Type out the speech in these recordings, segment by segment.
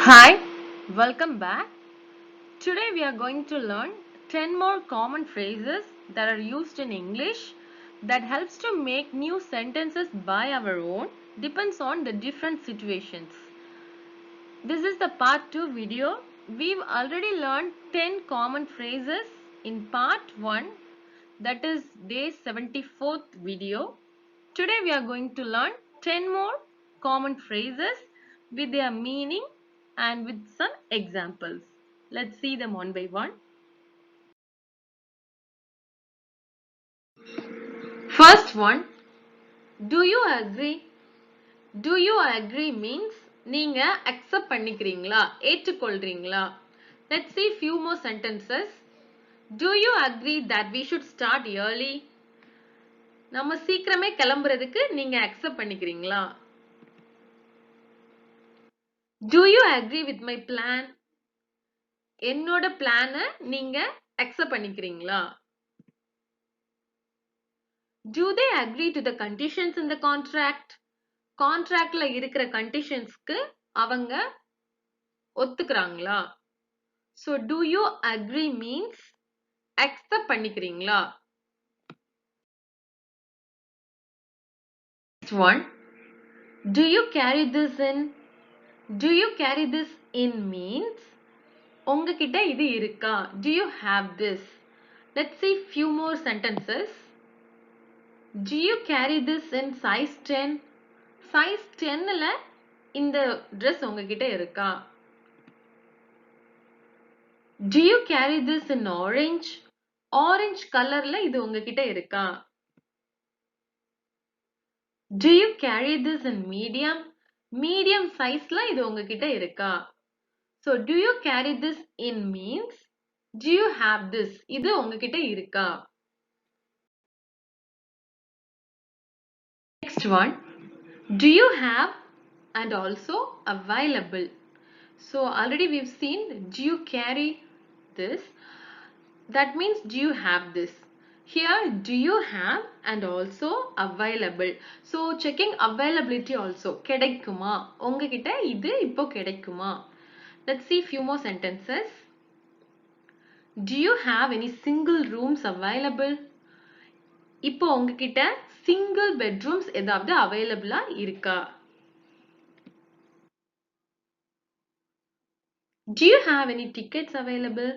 Hi, welcome back. Today we are going to learn 10 more common phrases that are used in English that helps to make new sentences by our own depends on the different situations. This is the part 2 video. We've already learned 10 common phrases in part 1, that is day 74th video. Today we are going to learn 10 more common phrases with their meaning and with some examples. Let's see them one by one. First one, do you agree? Do you agree means நீங்க accept பண்ணிக்கிறீங்களா, ஏற்றுக்கொள்றீங்களா? Let's see few more sentences. Do you agree that we should start early? நம்ம சீக்கிரமே கிளம்புறதுக்கு நீங்க accept பண்ணிக்கிறீங்களா? Do you agree with my plan? என்னோட பிளான நீங்க accept பண்ணிக்கிறீங்களா? Do they agree to the conditions in the contract? Contractல இருக்கிற conditionsக்கு அவங்க ஒத்துக்கறாங்களா? So do you agree means accept பண்ணிக்கிறீங்களா? Next one, do you carry this in? Do you carry this in means உங்ககிட்ட இது இருக்கா? Do you have this? Let's see few more sentences. Do you carry this in size 10? Size 10ல இந்த dress உங்ககிட்ட இருக்கா? Do you carry this in orange? Orange colorல இது உங்ககிட்ட இருக்கா? Do you carry this in medium? Medium sizeல இது உங்ககிட்ட இருக்கா? So do you carry this in means do you have this? இது உங்ககிட்ட இருக்கா? Next one, do you have and also available. So already we've seen do you carry this, that means do you have this. Here do you have and also available. So checking availability also, கிடைக்குமா, உங்ககிட்ட இது இப்போ கிடைக்குமா. Let's see few more sentences. Do you have any single rooms available? இப்போ உங்ககிட்ட single bedrooms ஏதாவது available இருக்கா? Do you have any tickets available?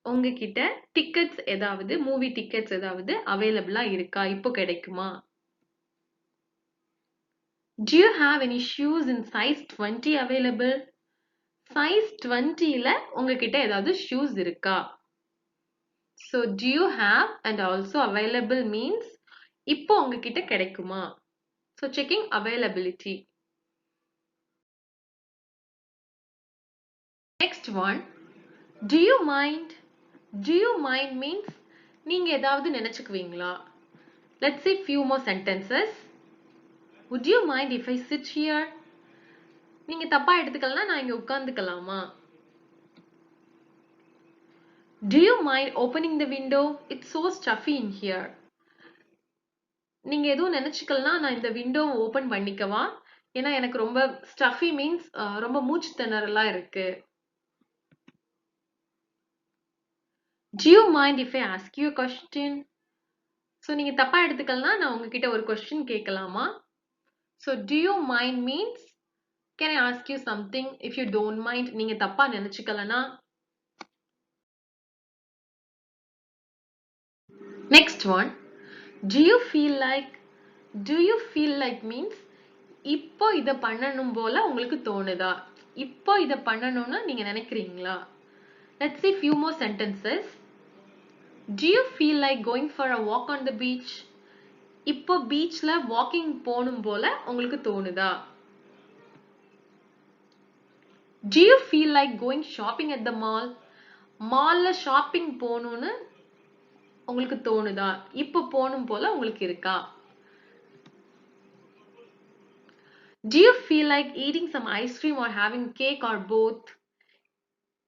உங்ககிட்ட tickets ஏதாவது movie tickets ஏதாவது available இருக்கா, இப்போ கிடைக்குமா? Do you have any shoes in size 20 available? Size 20ல உங்ககிட்ட ஏதாவது shoes இருக்கா? So do you have and also available means இப்போ உங்ககிட்ட கிடைக்குமா? So checking availability. Next one, do you mind? Do you mind means நீங்க ஏதாவது நினைச்சுக்குவீங்களா? Let's see few more sentences. Would you mind if I sit here? நீங்க தப்பா எடுத்துக்கலாம், நான் இங்க உட்கார்ந்துக்கலாமா? Do you mind opening the window? It's so stuffy in here. நீங்க எதுவும் நினைச்சுக்கலாம், நான் இந்த விண்டோ ஓபன் பண்ணிக்கவா? ஏன்னா எனக்கு ரொம்ப stuffy means ரொம்ப மூச்சு திணறலா இருக்கு. Do you mind if I ask you a question? So நீங்க தப்பா எடுத்துக்கலாம், நான் உங்ககிட்ட ஒரு question கேட்கலாமா? So do you mind means can I ask you something? If you don't mind, நீங்க தப்பா நினைச்சுக்கலனா. Next one, do you feel like? Do you feel like means இப்போ இத பண்ணணும் போல உங்களுக்கு தோணுதா? இப்போ இத பண்ணணும்னு நீங்க நினைக்கிறீங்களா? Let's see few more sentences. Do you feel like going for a walk on the beach? இப்போ பீச்ல வாக்கிங் போணும் போல உங்களுக்கு தோணுதா? Do you feel like going shopping at the mall? மால்ல ஷாப்பிங் போணும்னு உங்களுக்கு தோணுதா? இப்போ போணும் போல உங்களுக்கு இருக்கா? Do you feel like eating some ice cream or having cake or both?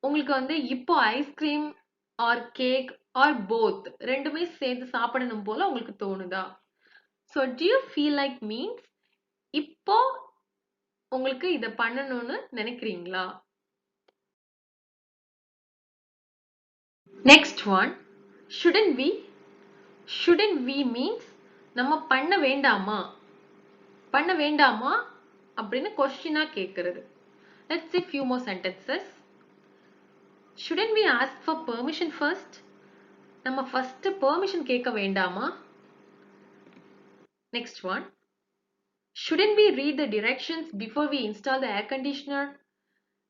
உங்களுக்கு வந்து இப்போ ice cream or cake or both ரெண்டுமே சேர்த்து சாப்பிடணும் போல உங்களுக்கு தோணுதா? So do you feel like means இப்போ உங்களுக்கு இத பண்ணணும்னு நினைக்கிறீங்களா? Next one, shouldn't we? Shouldn't we means நம்ம பண்ண வேண்டாமா? பண்ண வேண்டாமா அப்படின்னு கொஸ்டினா கேக்குறது. Let's see few more sentences. Shouldn't we ask for permission first? நம்ம first permission கேட்க வேண்டாமா? Next one. Shouldn't we read the directions before we install the air conditioner?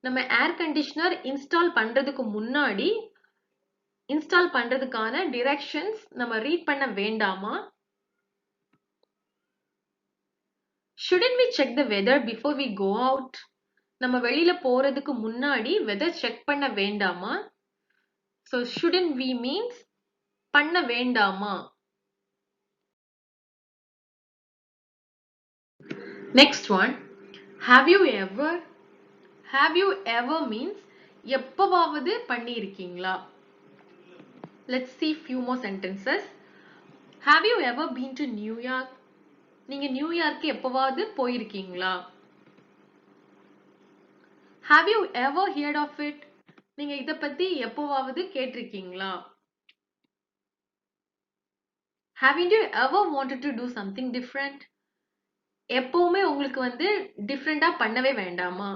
நம்ம air conditioner install பண்றதுக்கு முன்னாடி install பண்றதுக்கான directions நம்ம read பண்ண வேண்டாமா? Shouldn't we check the weather before we go out? நம்ம வெளியில போறதுக்கு முன்னாடி weather check பண்ண வேண்டாமா? So shouldn't we means பண்ண வேண்டாமா? Next one. Have you ever? Have you ever means எப்பவாவது பண்ணியிருக்கீங்களா? Let's see few more sentences. Have you ever been to New York? நீங்க நியூயார்க்கு எப்பவாவது போயிருக்கீங்களா? Have you ever heard of it? நீங்க இத பத்தி எப்பவாவது கேட்டிருக்கீங்களா? Haven't you ever wanted to do something different? எப்பவுமே உங்களுக்கு டிஃபரெண்டா பண்ணவே வேண்டாமா?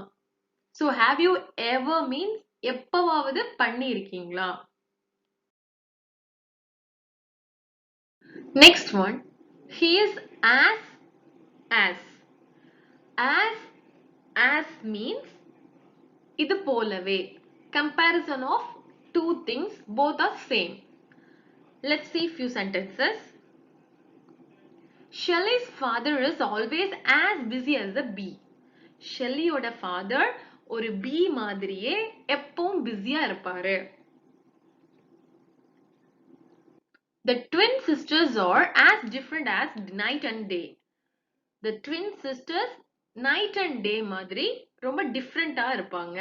So have you ever means எப்பவாவது பண்ணியிருக்கீங்களா? Next one. He is as. As means இது போலவே. Comparison of two things, both are same. Let's see few sentences. Shelly's father is always as busy as a bee. ஷெல்லியோட father ஒரு bee மாதிரியே எப்பவும் பிஸியா இருப்பாரு. The twin sisters are as different as night and day. The twin sisters night and day மாதிரி ரொம்ப டிஃப்ரெண்டா இருப்பாங்க.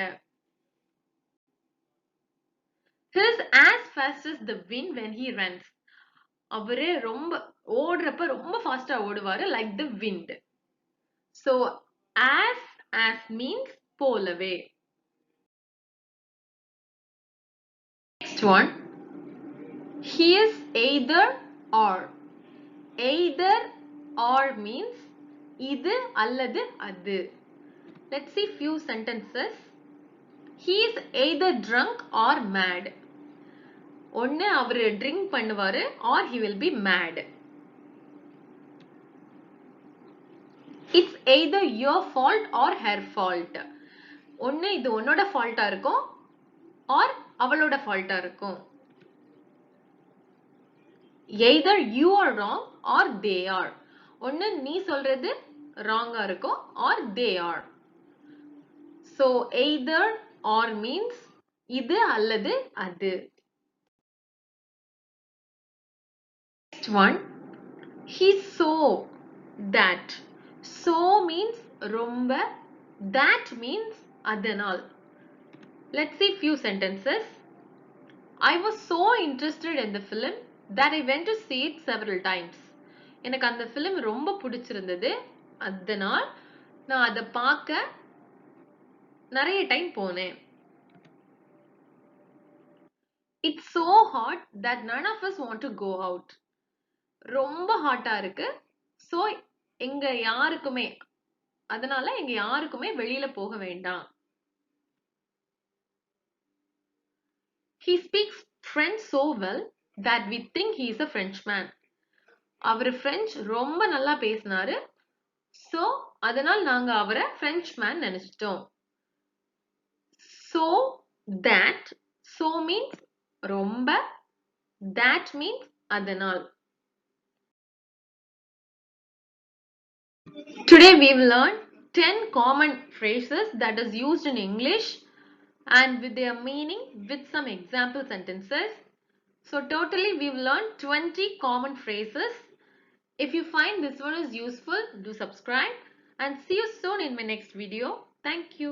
He is as fast as the wind when he runs. அவரு ரொம்ப ஓடுறப்ப ரொம்ப ஃபாஸ்டா ஓடுவாரு like the wind. So as means போலவே. Next one. He is either or. Either or means இது அல்லது அது. Let's see few sentences. He is either drunk or mad. ஒண்ணு அவரு drink பண்ணுவாரு or he will be mad. It's either your fault or her fault. ஒண்ணு இது உன்னோட fault இருக்கும் or அவளோட fault இருக்கும். Either you are wrong or they are. ஒண்ணு நீ சொல்றது wrong இருக்கும் or they are. So either or means இது அல்லது அது. Next one. He saw that. So means ரொம்ப. That means அதனால். Let's see few sentences. I was so interested in the film that I went to see it several times. எனக்கு அந்த film ரொம்ப பிடிச்சிருந்தது. அதனால் நான் அதை பார்க்க நிறைய டைம் போனேன். It's so hot that none of us want to go out. ரொம்ப ஹாட்டா இருக்கு. So எங்க யாருக்குமே அதனால எங்க யாருக்குமே வெளியில போக வேண்டாம். He speaks French so well that we think he is a Frenchman. Our French ரொம்ப நல்லா பேசினாரு. So அதனால் நாங்க அவரை Frenchman நினைச்சிட்டோம். So that. So means ரொம்ப. That means அதனால். Today we've learned 10 common phrases that is used in English and with their meaning with some example sentences. So totally we've learned 20 common phrases. If you find this one is useful, do subscribe and see you soon in my next video. Thank you.